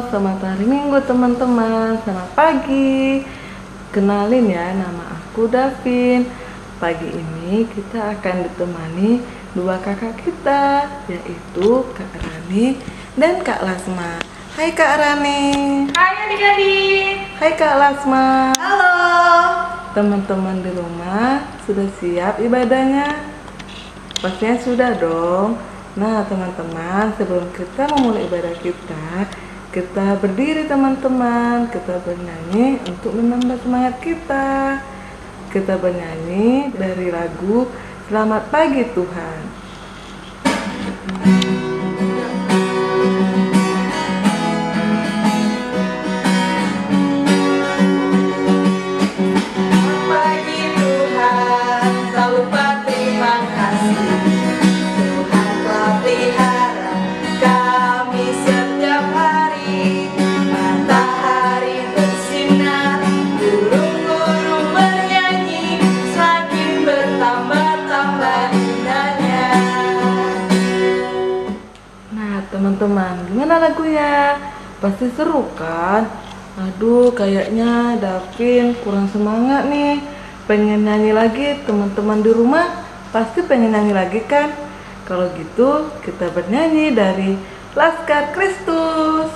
selamat hari Minggu teman-teman. Selamat pagi. Kenalin ya, nama aku Davin. Pagi ini kita akan ditemani dua kakak kita, yaitu Kak Rani dan Kak Lasma. Hai Kak Rani. Hai adik-adik. Hai Kak Lasma. Halo. Teman-teman di rumah sudah siap ibadahnya? Pastinya sudah dong. Nah teman-teman, sebelum kita memulai ibadah kita berdiri teman-teman. Kita bernyanyi untuk menambah semangat kita. Kita bernyanyi dari lagu Selamat Pagi Tuhan. Teman-teman, gimana lagunya? Pasti seru kan? Aduh, kayaknya Davin kurang semangat nih. Pengen nyanyi lagi, teman-teman di rumah pasti pengen nyanyi lagi kan? Kalau gitu, kita bernyanyi dari Laskar Kristus.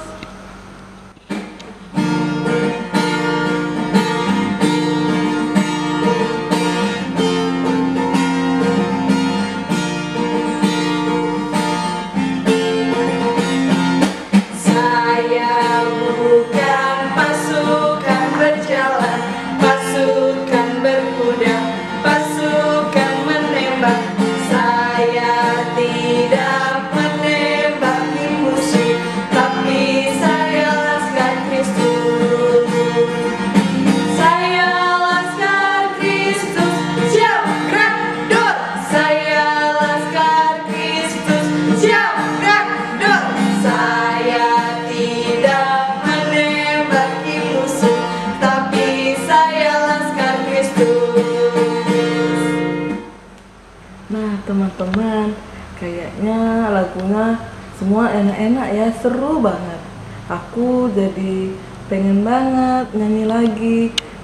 Nah teman-teman, kayaknya lagunya semua enak-enak ya, seru banget. Aku jadi pengen banget nyanyi lagi.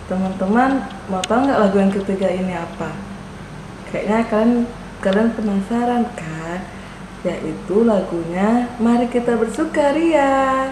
Teman-teman mau tahu nggak lagu yang ketiga ini apa? Kayaknya kalian penasaran kan? Yaitu lagunya Mari Kita Bersukaria.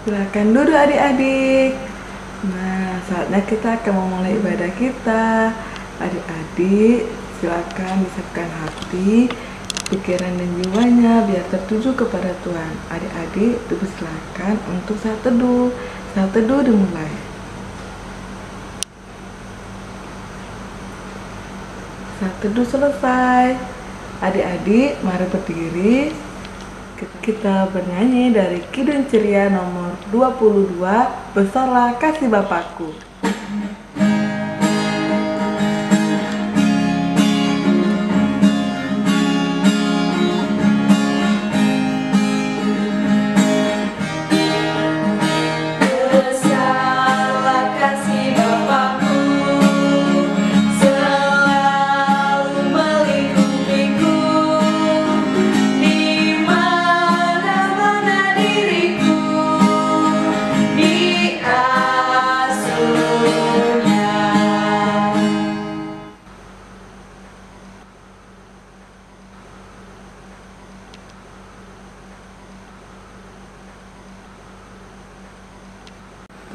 Silakan duduk adik-adik. Nah, saatnya kita akan memulai ibadah kita. Adik-adik, silakan disiapkan hati, pikiran dan jiwanya biar tertuju kepada Tuhan. Adik-adik, dipersilakan untuk saat teduh. Saat teduh dimulai. Saat teduh selesai. Adik-adik, mari berdiri. Kita bernyanyi dari Kidung Ceria nomor 22, Besarlah Kasih Bapakku. Di asuh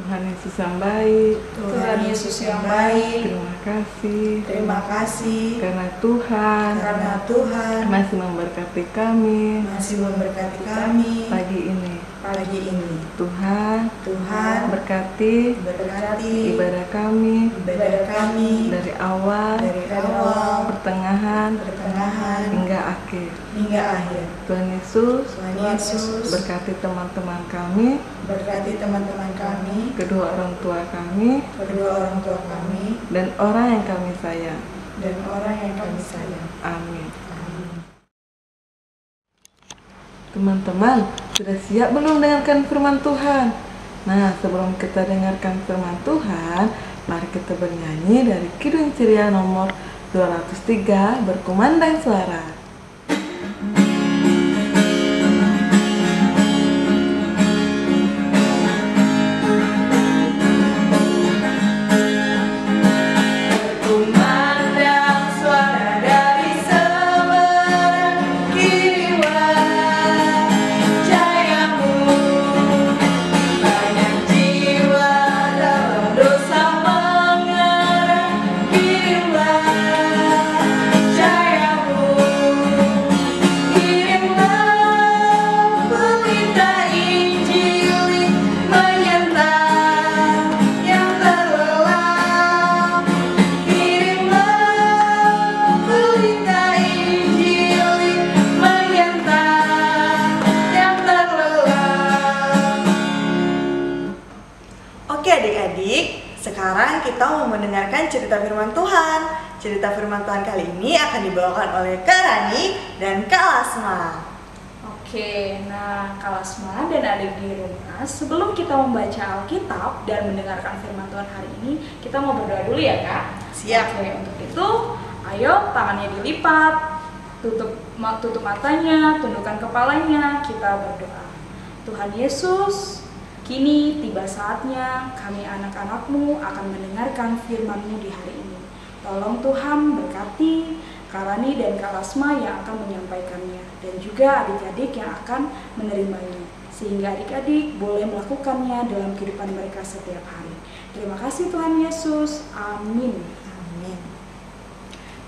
Tuhan Yesus yang baik. Tuhan Yesus yang baik. Terima kasih. Terima kasih Karena Tuhan masih memberkati kami pagi ini. Tuhan berkati ibadah kami dari awal, pertengahan hingga akhir. Tuhan Yesus berkati teman-teman kami, kedua orang tua kami, dan orang yang kami sayang. Amin. Teman-teman, sudah siap belum dengarkan firman Tuhan? Nah, sebelum kita dengarkan firman Tuhan, mari kita bernyanyi dari Kidung Ceria nomor 203, Berkumandang Suara. Sekarang kita mau mendengarkan cerita firman Tuhan. Cerita firman Tuhan kali ini akan dibawakan oleh Kak Rani dan Kak Lasma. Oke, nah Kak Lasma dan adik di rumah, sebelum kita membaca Alkitab dan mendengarkan firman Tuhan hari ini, kita mau berdoa dulu ya Kak? Siap. Oke, untuk itu, ayo tangannya dilipat, tutup matanya, tundukkan kepalanya, kita berdoa. Tuhan Yesus, kini tiba saatnya kami anak-anak-Mu akan mendengarkan firman-Mu di hari ini. Tolong Tuhan berkati Kak Rani dan Kak Lasma yang akan menyampaikannya, dan juga adik-adik yang akan menerimanya, sehingga adik-adik boleh melakukannya dalam kehidupan mereka setiap hari. Terima kasih Tuhan Yesus. Amin. Amin.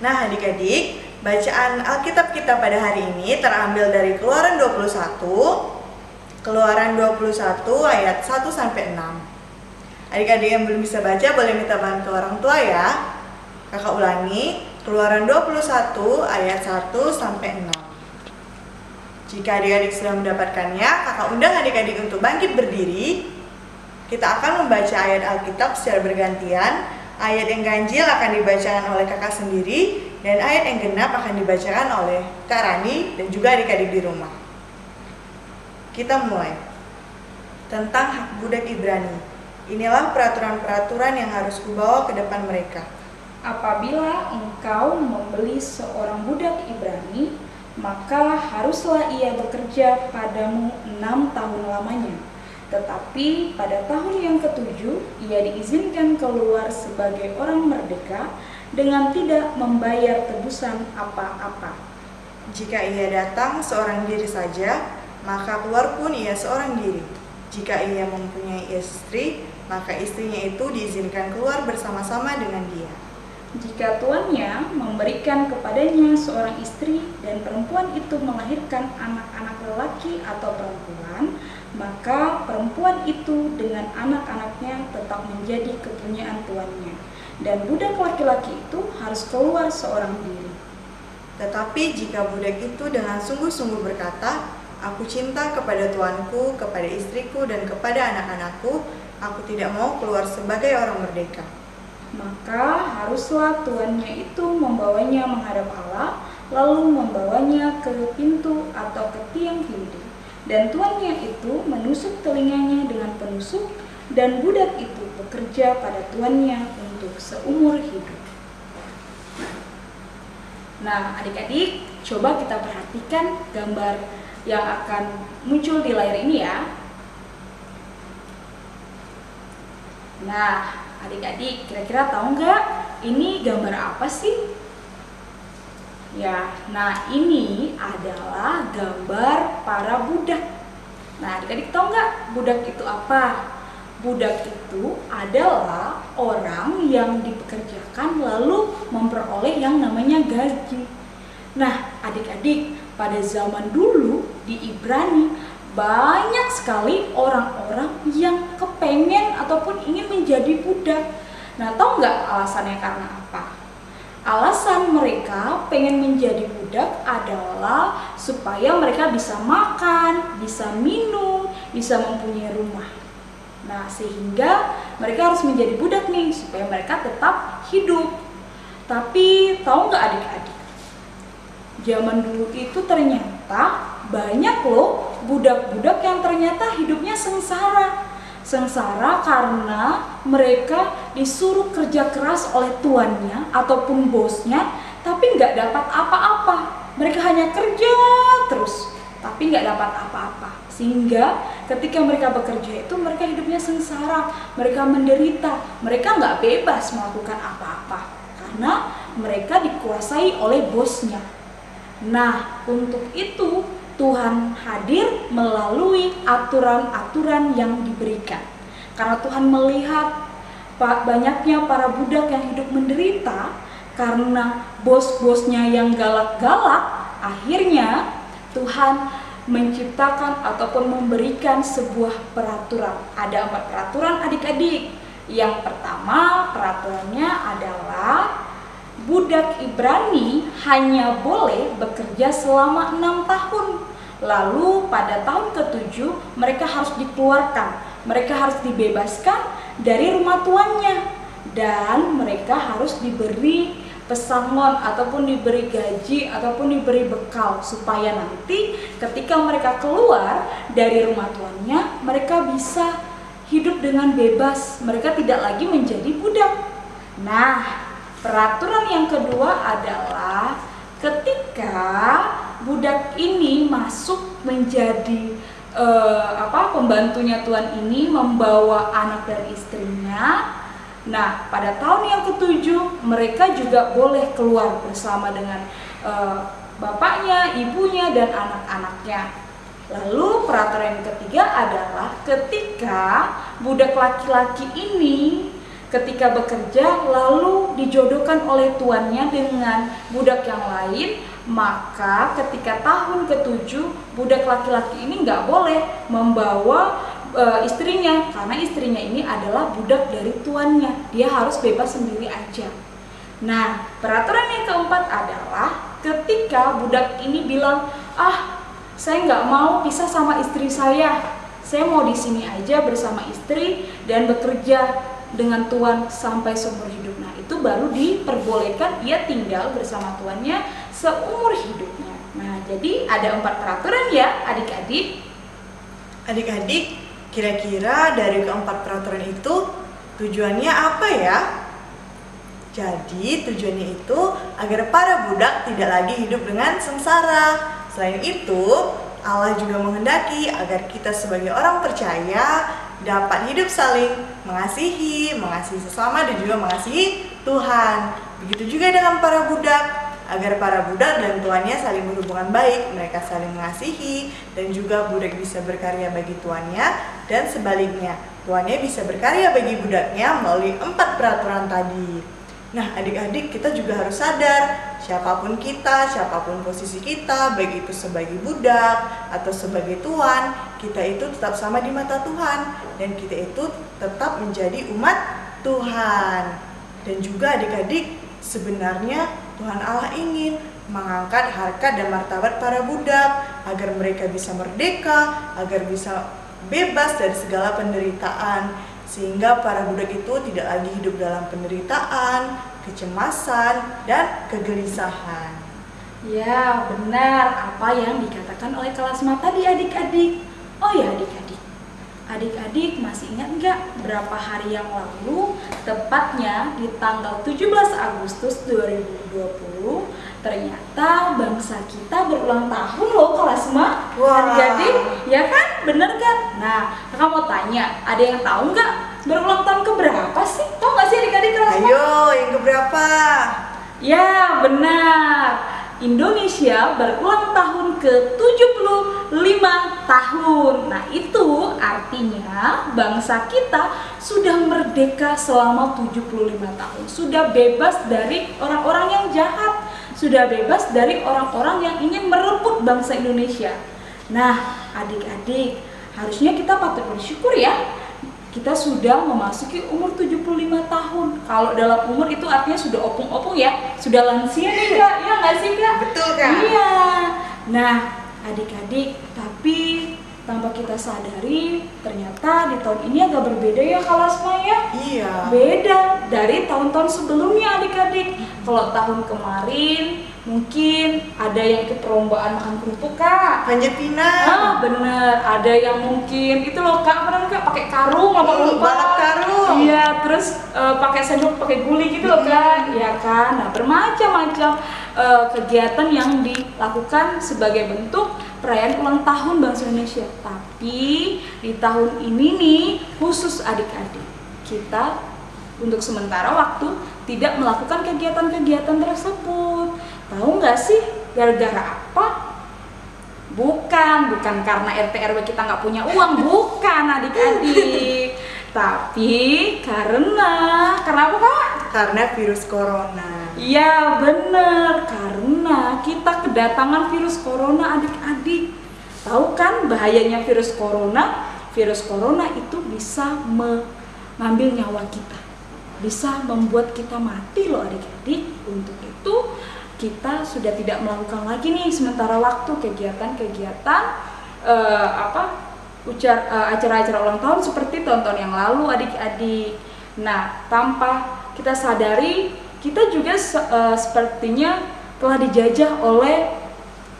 Nah adik-adik, bacaan Alkitab kita pada hari ini terambil dari Keluaran 21 ayat 1-6. Adik-adik yang belum bisa baca boleh minta bantu orang tua ya. Kakak ulangi, Keluaran 21 ayat 1-6. Jika adik-adik sudah mendapatkannya, kakak undang adik-adik untuk bangkit berdiri. Kita akan membaca ayat Alkitab secara bergantian. Ayat yang ganjil akan dibacakan oleh kakak sendiri, dan ayat yang genap akan dibacakan oleh Kak Rani dan juga adik-adik di rumah. Kita mulai. Tentang hak budak Ibrani. Inilah peraturan-peraturan yang harus kubawa ke depan mereka. Apabila engkau membeli seorang budak Ibrani, maka haruslah ia bekerja padamu 6 tahun lamanya. Tetapi pada tahun yang ke-7, ia diizinkan keluar sebagai orang merdeka dengan tidak membayar tebusan apa-apa. Jika ia datang seorang diri saja, maka keluar pun ia seorang diri. Jika ia mempunyai istri, maka istrinya itu diizinkan keluar bersama-sama dengan dia. Jika tuannya memberikan kepadanya seorang istri dan perempuan itu melahirkan anak-anak lelaki atau perempuan, maka perempuan itu dengan anak-anaknya tetap menjadi kepunyaan tuannya, dan budak laki-laki itu harus keluar seorang diri. Tetapi jika budak itu dengan sungguh-sungguh berkata, "Aku cinta kepada tuanku, kepada istriku, dan kepada anak-anakku, aku tidak mau keluar sebagai orang merdeka," maka haruslah tuannya itu membawanya menghadap Allah, lalu membawanya ke pintu atau ke tiang pintu. Dan tuannya itu menusuk telinganya dengan penusuk, dan budak itu bekerja pada tuannya untuk seumur hidup. Nah, adik-adik, coba kita perhatikan gambar yang akan muncul di layar ini ya. Nah, adik-adik kira-kira tahu nggak ini gambar apa sih? Ya, nah ini adalah gambar para budak. Nah, adik-adik tahu nggak budak itu apa? Budak itu adalah orang yang dipekerjakan lalu memperoleh yang namanya gaji. Nah, adik-adik, pada zaman dulu di Ibrani banyak sekali orang-orang yang kepengen ataupun ingin menjadi budak. Nah, tahu nggak alasannya karena apa? Alasan mereka pengen menjadi budak adalah supaya mereka bisa makan, bisa minum, bisa mempunyai rumah. Nah, sehingga mereka harus menjadi budak nih, supaya mereka tetap hidup. Tapi tahu nggak adik-adik? Zaman dulu itu ternyata banyak loh budak-budak yang ternyata hidupnya sengsara. Sengsara karena mereka disuruh kerja keras oleh tuannya ataupun bosnya, tapi nggak dapat apa-apa. Mereka hanya kerja terus, tapi nggak dapat apa-apa. Sehingga ketika mereka bekerja itu mereka hidupnya sengsara, mereka menderita, mereka nggak bebas melakukan apa-apa karena mereka dikuasai oleh bosnya. Nah, untuk itu Tuhan hadir melalui aturan-aturan yang diberikan. Karena Tuhan melihat banyaknya para budak yang hidup menderita karena bos-bosnya yang galak-galak, akhirnya Tuhan menciptakan ataupun memberikan sebuah peraturan. Ada 4 peraturan adik-adik. Yang pertama, peraturannya adalah budak Ibrani hanya boleh bekerja selama 6 tahun. Lalu pada tahun ke-7 mereka harus dikeluarkan. Mereka harus dibebaskan dari rumah tuannya. Dan mereka harus diberi pesangon ataupun diberi gaji ataupun diberi bekal supaya nanti ketika mereka keluar dari rumah tuannya mereka bisa hidup dengan bebas, mereka tidak lagi menjadi budak. Nah, peraturan yang kedua adalah ketika budak ini masuk menjadi pembantunya tuan ini, membawa anak dan istrinya. Nah, pada tahun yang ke-7 mereka juga boleh keluar bersama dengan bapaknya, ibunya, dan anak-anaknya. Lalu peraturan yang ketiga adalah ketika budak laki-laki ini ketika bekerja lalu dijodohkan oleh tuannya dengan budak yang lain, maka ketika tahun ke-7 budak laki-laki ini nggak boleh membawa istrinya, karena istrinya ini adalah budak dari tuannya, dia harus bebas sendiri aja. Nah, peraturan yang keempat adalah ketika budak ini bilang, saya nggak mau pisah sama istri saya mau di sini aja bersama istri dan bekerja dengan tuan sampai seumur hidup. Nah, itu baru diperbolehkan ia tinggal bersama tuannya seumur hidupnya. Nah, jadi ada 4 peraturan ya adik-adik. Adik-adik, kira-kira dari keempat peraturan itu tujuannya apa ya? Jadi tujuannya itu agar para budak tidak lagi hidup dengan sengsara. Selain itu, Allah juga menghendaki agar kita sebagai orang percaya dapat hidup saling mengasihi sesama dan juga mengasihi Tuhan. Begitu juga dengan para budak, agar para budak dan tuannya saling berhubungan baik, mereka saling mengasihi dan juga budak bisa berkarya bagi tuannya dan sebaliknya, tuannya bisa berkarya bagi budaknya melalui 4 peraturan tadi. Nah, adik-adik, kita juga harus sadar, siapapun kita, siapapun posisi kita, baik itu sebagai budak atau sebagai tuan, kita itu tetap sama di mata Tuhan dan kita itu tetap menjadi umat Tuhan. Dan juga adik-adik, sebenarnya Tuhan Allah ingin mengangkat harkat dan martabat para budak agar mereka bisa merdeka, agar bisa bebas dari segala penderitaan, sehingga para budak itu tidak lagi hidup dalam penderitaan, kecemasan, dan kegelisahan. Ya, benar apa yang dikatakan oleh Kalasma tadi adik-adik. Oh ya adik-adik, adik-adik masih ingat nggak berapa hari yang lalu, tepatnya di tanggal 17 Agustus 2020, ternyata bangsa kita berulang tahun loh Kalasma. Wah. Adik-adik, ya kan? Bener kan? Nah, kakak mau tanya, ada yang tahu nggak berulang tahun keberapa sih? Tahu nggak sih adik-adik Kalasma? Ayo, yang keberapa? Ya, benar. Indonesia berulang tahun ke 75 tahun. Nah, itu artinya bangsa kita sudah merdeka selama 75 tahun. Sudah bebas dari orang-orang yang jahat, sudah bebas dari orang-orang yang ingin merebut bangsa Indonesia. Nah, adik-adik, harusnya kita patut bersyukur ya. Kita sudah memasuki umur 75 tahun. Kalau dalam umur itu artinya sudah opung-opung ya, sudah lansia nih Kak, ya nggak sih Kak? Betul Kak. Iya. Nah, adik-adik, tapi tanpa kita sadari, ternyata di tahun ini agak berbeda ya Kak Lasma ya? Iya. Beda dari tahun-tahun sebelumnya adik-adik. Kalau tahun kemarin mungkin ada yang ikut perlombaan makan kerupuk Kak. Panjat pinang. Ah bener, ada yang mungkin itu loh Kak, bener Kak, pakai karung lompat-lompat. Balap karung. Iya, terus pakai sendok, pakai guli gitu loh Kak. Iya kan. Nah, bermacam-macam kegiatan yang dilakukan sebagai bentuk perayaan ulang tahun bangsa Indonesia. Tapi di tahun ini nih khusus adik-adik, kita untuk sementara waktu tidak melakukan kegiatan-kegiatan tersebut. Tahu nggak sih gara-gara apa? Bukan karena RT RW kita nggak punya uang, bukan adik-adik. Tapi karena apa Kak? Karena virus corona. Iya bener, karena kita kedatangan virus corona adik-adik. Tahu kan bahayanya virus corona? Virus corona itu bisa mengambil nyawa kita, bisa membuat kita mati loh adik-adik. Untuk itu kita sudah tidak melakukan lagi nih sementara waktu kegiatan-kegiatan acara-acara ulang tahun seperti tahun-tahun yang lalu adik-adik. Nah, tanpa kita sadari, kita juga sepertinya telah dijajah oleh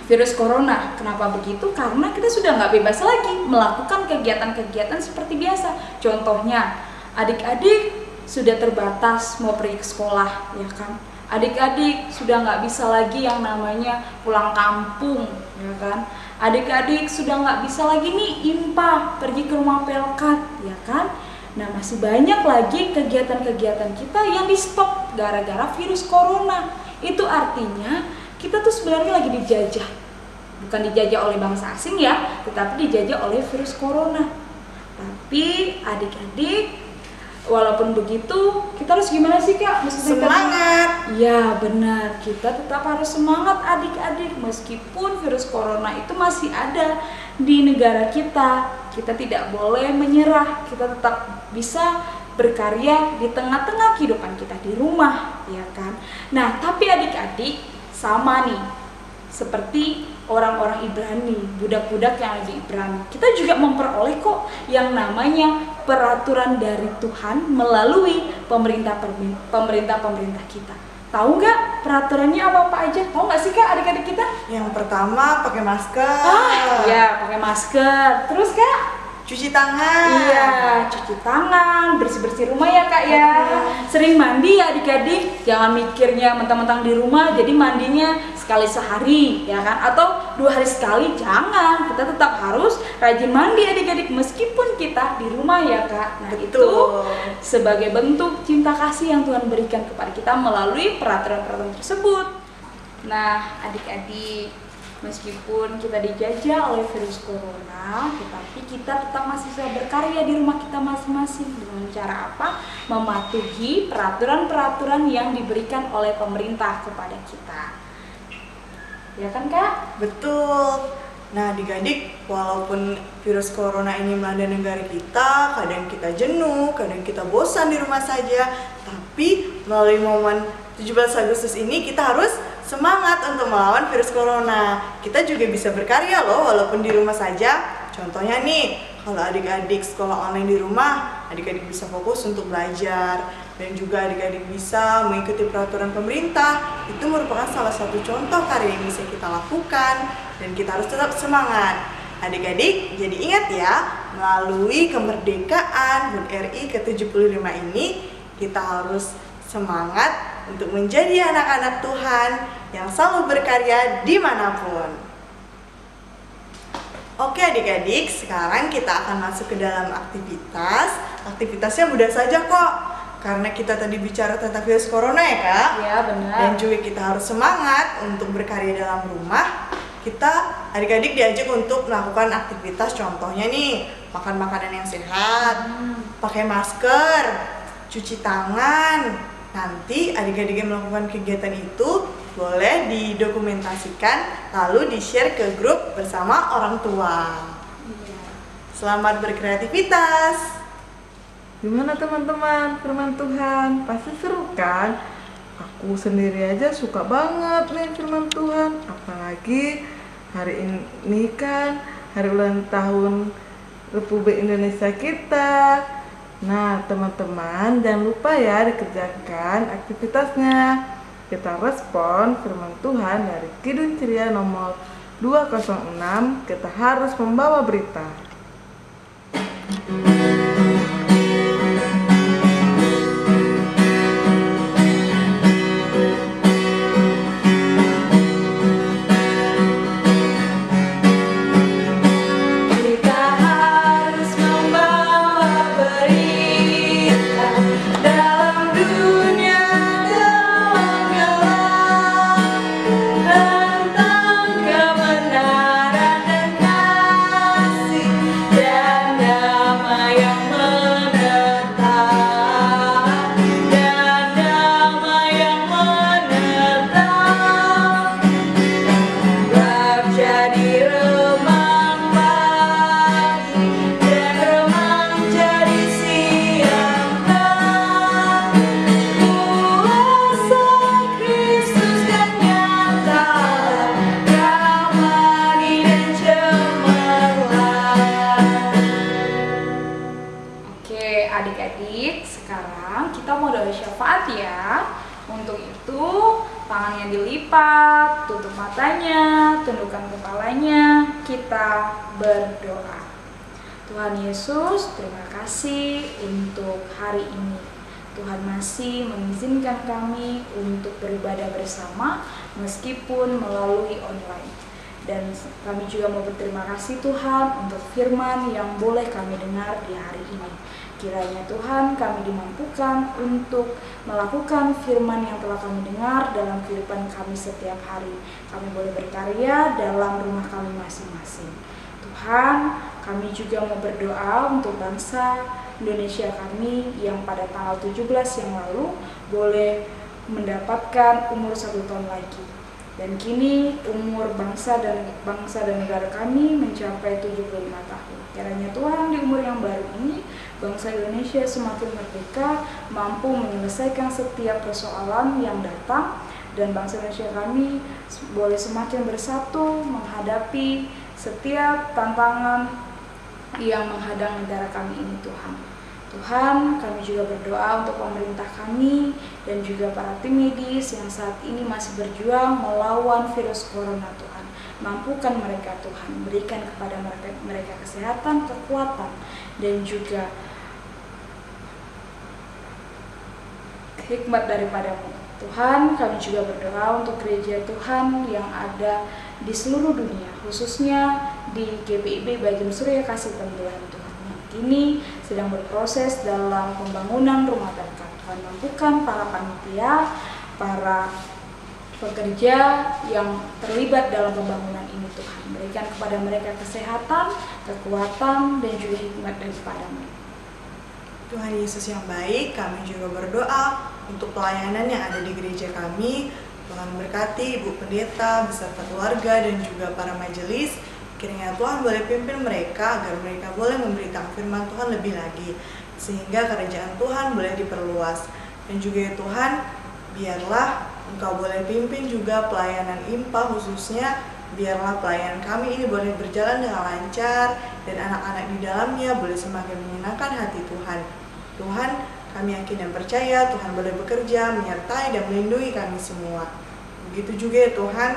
virus corona. Kenapa begitu? Karena kita sudah nggak bebas lagi melakukan kegiatan-kegiatan seperti biasa. Contohnya, adik-adik sudah terbatas mau pergi ke sekolah, ya kan? Adik-adik sudah nggak bisa lagi yang namanya pulang kampung, ya kan? Adik-adik sudah nggak bisa lagi nih IMPA, pergi ke rumah pelkat, ya kan? Nah, masih banyak lagi kegiatan-kegiatan kita yang di stop gara-gara virus corona. Itu artinya kita tuh sebenarnya lagi dijajah. Bukan dijajah oleh bangsa asing ya, tetapi dijajah oleh virus corona. Tapi adik-adik, walaupun begitu, kita harus gimana sih Kak? Semangat. Ya benar, kita tetap harus semangat adik-adik. Meskipun virus corona itu masih ada di negara kita, kita tidak boleh menyerah. Kita tetap bisa berkarya di tengah-tengah kehidupan kita di rumah, ya kan? Nah, tapi adik-adik sama nih, seperti orang-orang Ibrani, budak-budak yang lagi Ibrani, kita juga memperoleh kok yang namanya peraturan dari Tuhan melalui pemerintah kita. Tahu nggak peraturannya apa aja? Tahu nggak sih Kak adik-adik kita? Yang pertama pakai masker. Ya pakai masker. Terus Kak? Cuci tangan. Iya, cuci tangan, bersih-bersih rumah ya Kak ya. Sering mandi ya adik-adik. Jangan mikirnya mentang-mentang di rumah jadi mandinya sekali sehari ya kan, atau 2 hari sekali. Jangan, kita tetap harus rajin mandi adik-adik meskipun kita di rumah ya Kak. Nah, itu sebagai bentuk cinta kasih yang Tuhan berikan kepada kita melalui peraturan-peraturan tersebut. Nah, adik-adik, meskipun kita dijajah oleh virus corona, tetapi kita tetap masih bisa berkarya di rumah kita masing-masing. Dengan cara apa? Mematuhi peraturan-peraturan yang diberikan oleh pemerintah kepada kita. Ya kan Kak? Betul. Nah, adik-adik, walaupun virus corona ini melanda negara kita, kadang kita jenuh, kadang kita bosan di rumah saja, tapi melalui momen 17 Agustus ini kita harus semangat untuk melawan virus corona. Kita juga bisa berkarya loh walaupun di rumah saja. Contohnya nih, kalau adik-adik sekolah online di rumah, adik-adik bisa fokus untuk belajar. Dan juga adik-adik bisa mengikuti peraturan pemerintah. Itu merupakan salah satu contoh karya yang bisa kita lakukan. Dan kita harus tetap semangat. Adik-adik, jadi ingat ya, melalui kemerdekaan HUT RI ke-75 ini, kita harus semangat untuk menjadi anak-anak Tuhan yang selalu berkarya dimanapun. Oke adik-adik, sekarang kita akan masuk ke dalam aktivitas. Aktivitasnya mudah saja kok. karena kita tadi bicara tentang virus corona ya Kak. Ya, benar. Dan juga kita harus semangat untuk berkarya dalam rumah. Kita adik-adik diajak untuk melakukan aktivitas, contohnya nih makan makanan yang sehat, pakai masker, cuci tangan. Nanti adik-adik yang melakukan kegiatan itu boleh didokumentasikan lalu di-share ke grup bersama orang tua. Selamat berkreativitas. Gimana teman-teman, firman Tuhan? Pasti seru kan? Aku sendiri aja suka banget nih firman Tuhan. Apalagi hari ini kan hari ulang tahun Republik Indonesia kita. Nah teman-teman, jangan lupa ya dikerjakan aktivitasnya. Kita respon firman Tuhan dari Kidung Ceria nomor 206. Kita harus membawa berita. Adik-adik, sekarang kita mau doa syafaat ya. Untuk itu, tangannya dilipat, tutup matanya, tundukkan kepalanya, kita berdoa. Tuhan Yesus, terima kasih untuk hari ini. Tuhan masih mengizinkan kami untuk beribadah bersama meskipun melalui online. Dan kami juga mau berterima kasih Tuhan untuk firman yang boleh kami dengar di hari ini. Kiranya Tuhan kami dimampukan untuk melakukan firman yang telah kami dengar dalam kehidupan kami setiap hari. Kami boleh berkarya dalam rumah kami masing-masing. Tuhan, kami juga mau berdoa untuk bangsa Indonesia kami yang pada tanggal 17 yang lalu boleh mendapatkan umur 1 tahun lagi. Dan kini umur bangsa dan negara kami mencapai 75 tahun. Kiranya Tuhan di umur yang baru ini bangsa Indonesia semakin merdeka, mampu menyelesaikan setiap persoalan yang datang, dan bangsa Indonesia kami boleh semakin bersatu menghadapi setiap tantangan yang menghadang negara kami ini Tuhan. Tuhan, kami juga berdoa untuk pemerintah kami dan juga para tim medis yang saat ini masih berjuang melawan virus corona Tuhan. Mampukan mereka Tuhan, berikan kepada mereka kesehatan, kekuatan, dan juga hikmat daripadamu. Tuhan, kami juga berdoa untuk gereja Tuhan yang ada di seluruh dunia, khususnya di GPIB Bajang Surya Kasih Tembilan Tuhan, yang kini sedang berproses dalam pembangunan rumah berkat. Tuhan, mampukan para panitia, para pekerja yang terlibat dalam pembangunan ini Tuhan. Berikan kepada mereka kesehatan, kekuatan, dan juga hikmat daripadamu. Tuhan Yesus yang baik, kami juga berdoa untuk pelayanan yang ada di gereja kami. Tuhan berkati Ibu Pendeta beserta keluarga dan juga para majelis. Kiranya Tuhan boleh pimpin mereka agar mereka boleh memberitakan firman Tuhan lebih lagi, sehingga kerajaan Tuhan boleh diperluas. Dan juga ya Tuhan, biarlah Engkau boleh pimpin juga pelayanan IMPA khususnya. Biarlah pelayanan kami ini boleh berjalan dengan lancar dan anak-anak di dalamnya boleh semakin menyenangkan hati Tuhan. Tuhan, kami yakin dan percaya Tuhan boleh bekerja, menyertai dan melindungi kami semua. Begitu juga ya Tuhan,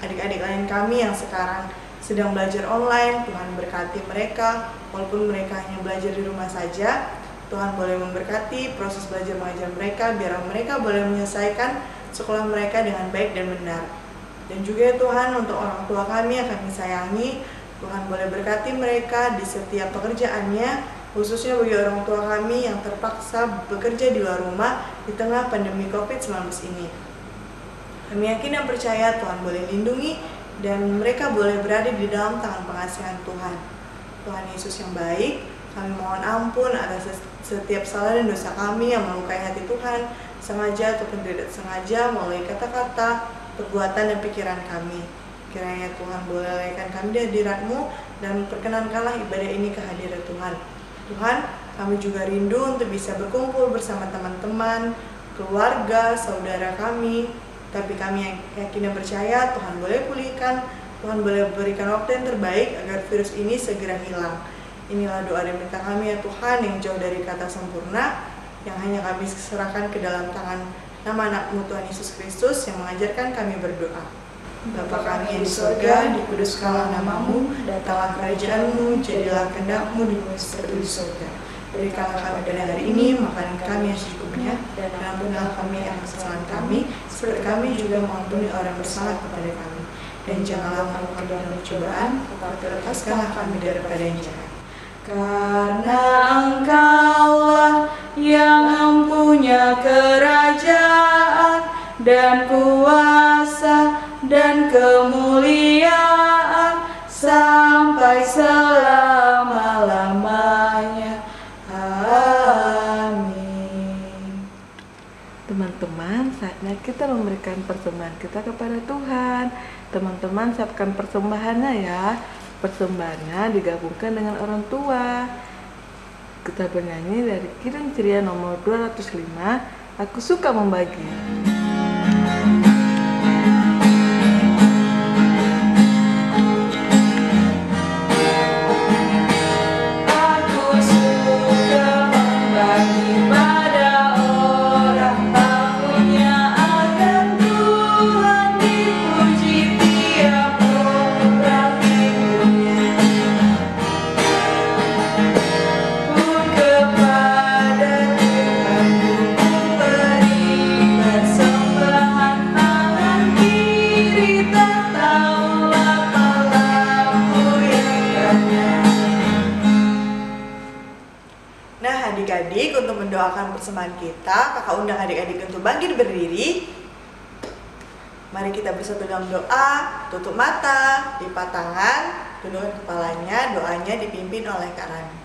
adik-adik lain kami yang sekarang sedang belajar online, Tuhan berkati mereka, walaupun mereka hanya belajar di rumah saja. Tuhan boleh memberkati proses belajar mengajar mereka, biar mereka boleh menyelesaikan sekolah mereka dengan baik dan benar. Dan juga ya Tuhan, untuk orang tua kami yang kami sayangi, Tuhan boleh berkati mereka di setiap pekerjaannya, khususnya bagi orang tua kami yang terpaksa bekerja di luar rumah di tengah pandemi COVID-19 ini. Kami yakin dan percaya Tuhan boleh lindungi dan mereka boleh berada di dalam tangan pengasihan Tuhan. Tuhan Yesus yang baik, kami mohon ampun atas setiap salah dan dosa kami yang melukai hati Tuhan, sengaja ataupun tidak sengaja melalui kata-kata, perbuatan, dan pikiran kami. Kiranya Tuhan boleh layakkan kami di hadirat-Mu dan perkenankanlah ibadah ini ke hadirat Tuhan. Tuhan, kami juga rindu untuk bisa berkumpul bersama teman-teman, keluarga, saudara kami. Tapi kami yang yakin dan percaya Tuhan boleh pulihkan, Tuhan boleh berikan waktu yang terbaik agar virus ini segera hilang. Inilah doa dan minta kami ya Tuhan yang jauh dari kata sempurna, yang hanya kami serahkan ke dalam tangan nama anak-Mu Tuhan Yesus Kristus yang mengajarkan kami berdoa. Bapa kami yang di surga, dikuduskanlah nama-Mu, datanglah kerajaan-Mu, jadilah kehendak-Mu di bumi seperti di surga. Berikanlah kami pada hari ini makanan kami yang secukupnya, dan ampunilah kami akan kesalahan kami, seperti kami juga mengampuni orang bersalah kepada kami. Dan janganlah kami ke dalam pencobaan, tetapi lepaskanlah kami daripada yang jahat. Karena Engkaulah yang mempunyai kerajaan dan kuasa dan kemuliaan sampai selama-lamanya. Amin. Teman-teman, saatnya kita memberikan persembahan kita kepada Tuhan. Teman-teman siapkan persembahannya ya. Persembahannya digabungkan dengan orang tua. Kita bernyanyi dari Kirim Ceria nomor 205, Aku Suka Membagi. Adik-adik, untuk mendoakan persembahan kita, kakak undang adik-adik untuk bangkit berdiri. Mari kita bersatu dalam doa, tutup mata, lipat tangan, tundukkan kepalanya, doanya dipimpin oleh Kak Rani.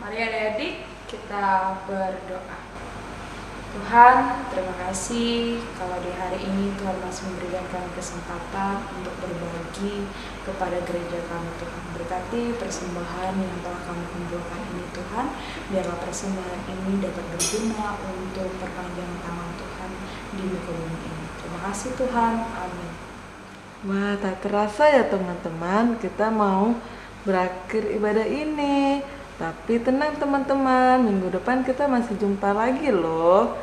Mari adik-adik kita berdoa. Tuhan, terima kasih kalau di hari ini Tuhan masih memberikan kami kesempatan untuk berbagi kepada gereja kami. Tuhan, berkati persembahan yang telah kami kumpulkan ini Tuhan, biarlah persembahan ini dapat berguna untuk perpanjangan tangan Tuhan di muka bumi ini. Terima kasih Tuhan, amin. Wah, tak terasa ya teman-teman, kita mau berakhir ibadah ini. Tapi tenang teman-teman, minggu depan kita masih jumpa lagi loh.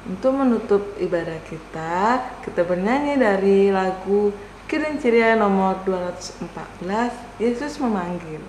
Untuk menutup ibadah kita bernyanyi dari lagu Kirim Ceria nomor 214, Yesus Memanggil.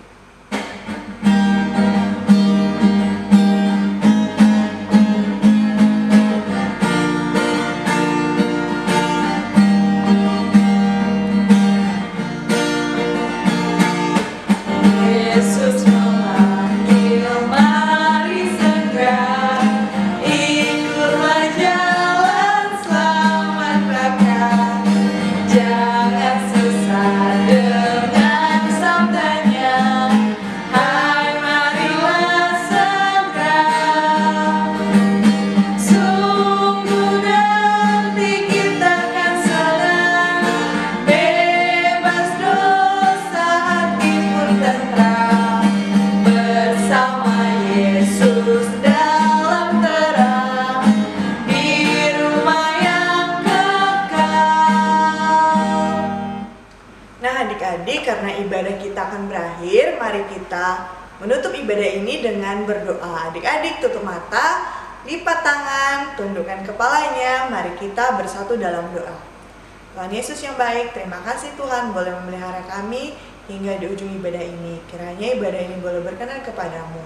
Adik-adik, karena ibadah kita akan berakhir, mari kita menutup ibadah ini dengan berdoa. Adik-adik tutup mata, lipat tangan, tundukkan kepalanya, mari kita bersatu dalam doa. Tuhan Yesus yang baik, terima kasih Tuhan boleh memelihara kami hingga di ujung ibadah ini. Kiranya ibadah ini boleh berkenan kepadamu.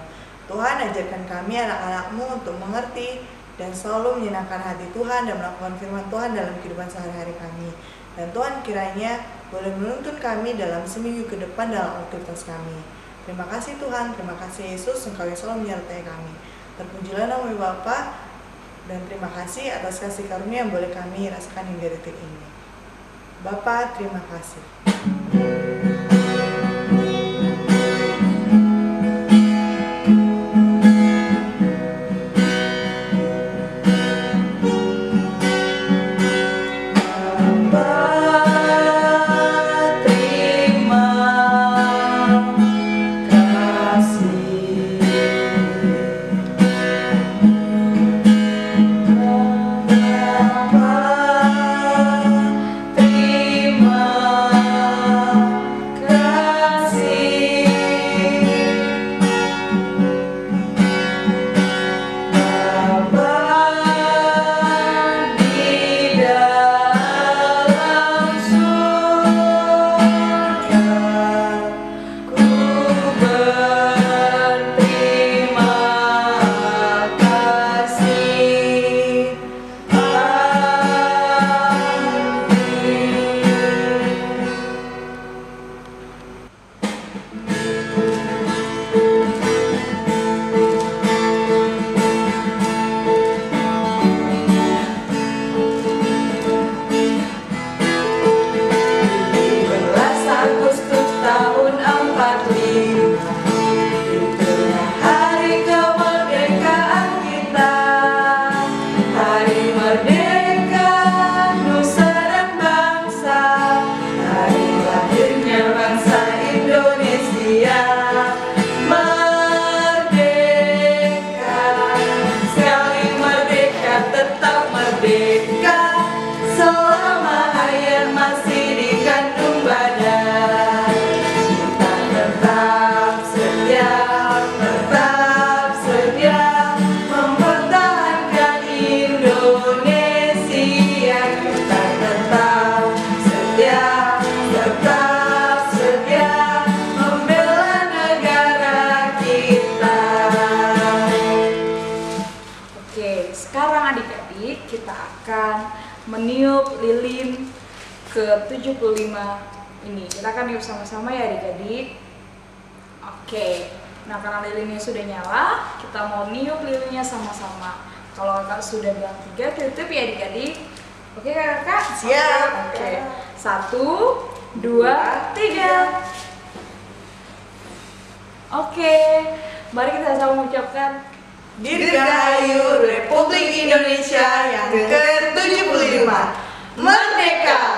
Tuhan, ajarkan kami anak-anak-Mu untuk mengerti dan selalu menyenangkan hati Tuhan dan melakukan firman Tuhan dalam kehidupan sehari-hari kami. Dan Tuhan kiranya boleh menuntun kami dalam seminggu ke depan dalam aktivitas kami. Terima kasih Tuhan, terima kasih Yesus, Engkau yang selalu menyertai kami. Terpujilah nama Bapa, dan terima kasih atas kasih karunia yang boleh kami rasakan hingga detik ini. Bapa, terima kasih. Meniup lilin ke-75 ini. Kita akan niup sama-sama ya adik-adik. Oke. Nah, karena lilinnya sudah nyala, kita mau niup lilinnya sama-sama. Kalau kakak sudah bilang 3, tutup ya adik-adik. Oke kakak? Siap. Oke. 1, 2, 3. Oke. Mari kita sama mengucapkan Dirgahayu Republik Indonesia yang ke-75. Merdeka!